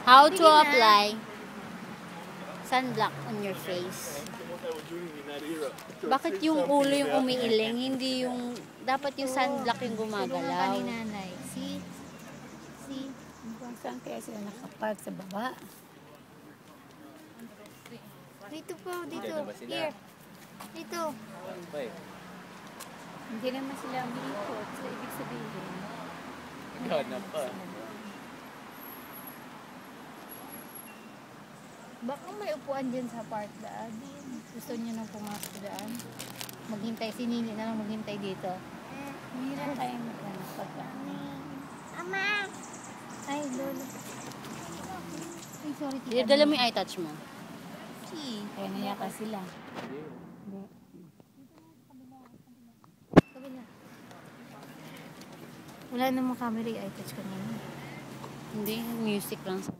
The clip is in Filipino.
How to apply sunblock on your face. Bakit yung ulo yung umiiling, hindi yung, dapat yung sunblock yung gumagalaw. Tulungan ka ni nanay. See? Saan kaya sila nakapark sa baba? Dito po, dito. Here. Dito. Hindi naman sila umiikot. So, ibig sabihin, Ikaw na pa. Baka may upuan dyan sa park daan. Gusto niyo nang pumasok daan? Maghintay, si Nini na lang maghintay dito. Mahirap tayong maghanap pagkaan. Ama! Ay, lolo. Ay, sorry, tita. Dala mo yung eye touch mo. Si. Kaya nayaka sila. Kabila. Wala namang camera, i-touch ka naman. Hindi, music lang sa